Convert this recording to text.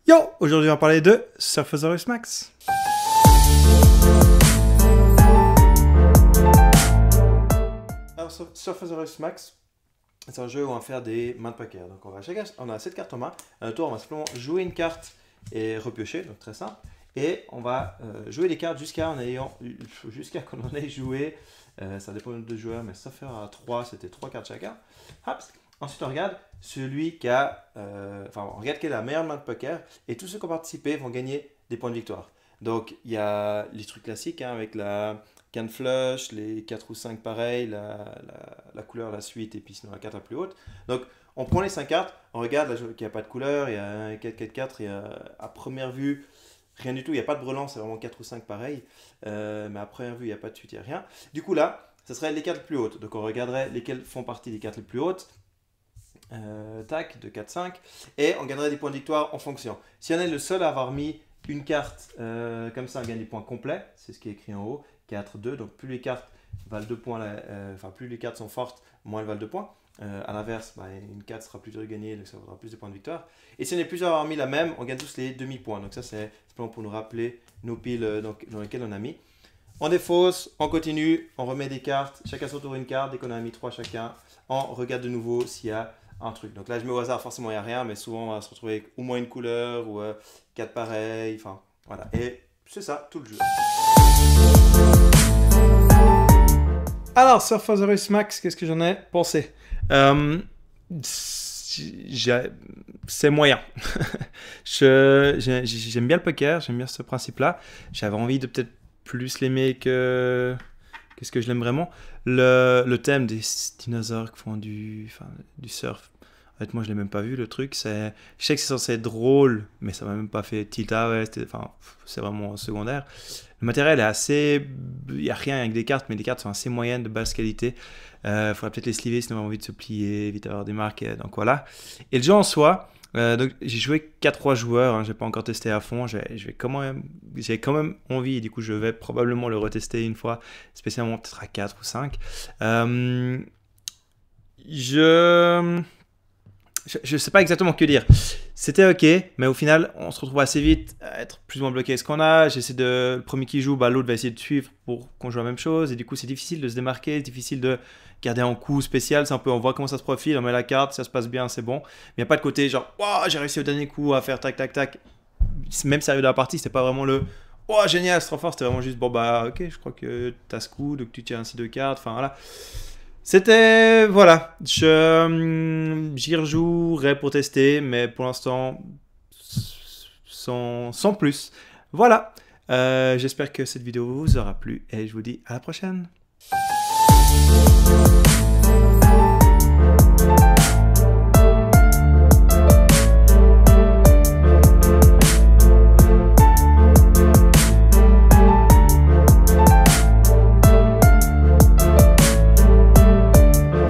Yo! Aujourd'hui, on va parler de Surfasaurus Max. Alors, Surfasaurus Max, c'est un jeu où on va faire des mains de poker. Donc, on a 7 cartes en main. À un tour, on va simplement jouer une carte et repiocher, donc très simple. Et on va jouer les cartes jusqu'à qu'on en ait joué. Ça dépend de deux joueurs, mais ça fait à 3, c'était 3 cartes chacun. Hop. Ensuite, on regarde celui qui a, on regarde quelle est la meilleure main de poker, et tous ceux qui ont participé vont gagner des points de victoire. Donc, il y a les trucs classiques avec la canne flush, les 4 ou 5 pareils, la couleur, la suite, et puis sinon la carte la plus haute. Donc, on prend les 5 cartes, on regarde qu'il n'y a pas de couleur, il y a 4-4-4, et à première vue, rien du tout, il n'y a pas de brelan, c'est vraiment 4 ou 5 pareils, mais à première vue, il n'y a pas de suite, il n'y a rien. Du coup, là, ce serait les cartes les plus hautes. Donc, on regarderait lesquelles font partie des cartes les plus hautes. Tac, de 4-5, et on gagnerait des points de victoire en fonction. Si on est le seul à avoir mis une carte comme ça, on gagne des points complets, c'est ce qui est écrit en haut, 4-2, donc plus les cartes valent 2 points, plus les cartes sont fortes, moins elles valent 2 points. À l'inverse, une carte sera plus dure de gagner, donc ça vaudra plus de points de victoire. Et si on est plusieurs à avoir mis la même, on gagne tous les demi-points. Donc ça, c'est simplement pour nous rappeler nos piles dans lesquelles on a mis. On défausse, on continue, on remet des cartes, chacun son tour une carte, dès qu'on a mis 3 chacun, on regarde de nouveau s'il y a un truc. Donc là, je mets au hasard, forcément, il n'y a rien, mais souvent, on va se retrouver avec au moins une couleur ou 4 pareils, enfin, voilà. Et c'est ça, tout le jeu. Alors, Surfasaurus Max, qu'est-ce que j'en ai pensé? C'est moyen. J'aime bien le poker, j'aime bien ce principe-là. J'avais envie de peut-être plus l'aimer que... Qu'est-ce que je l'aime vraiment? Le thème des dinosaures qui font du surf. En fait, moi, je l'ai même pas vu, le truc. Je sais que c'est censé être drôle, mais ça m'a même pas fait tilt. C'est vraiment secondaire. Le matériel est assez... Il n'y a rien avec des cartes, mais les cartes sont assez moyennes, de basse qualité. Il faudrait peut-être les sliver si on a envie de se plier, vite avoir des marques. Donc voilà. Et le jeu en soi... donc j'ai joué 4-3 joueurs, hein, je n'ai pas encore testé à fond, j'ai quand même envie, et du coup je vais probablement le retester une fois, spécialement peut-être à 4 ou 5. Je sais pas exactement que dire. C'était ok, mais au final, on se retrouve assez vite à être plus ou moins bloqué. Ce qu'on a, le premier qui joue, l'autre va essayer de suivre pour qu'on joue la même chose. Et du coup, c'est difficile de se démarquer, c'est difficile de garder un coup spécial. C'est un peu, on voit comment ça se profile, on met la carte, ça se passe bien, c'est bon. Mais il n'y a pas de côté genre, wow, j'ai réussi au dernier coup à faire tac, tac, tac. Même sérieux de la partie, c'était pas vraiment le, oh, génial, c'est trop fort. C'était vraiment juste, bon, ok, je crois que t'as ce coup, donc tu tiens ces 2 cartes, enfin voilà. C'était, voilà, j'y rejouerai pour tester, mais pour l'instant, sans plus. Voilà, j'espère que cette vidéo vous aura plu et je vous dis à la prochaine.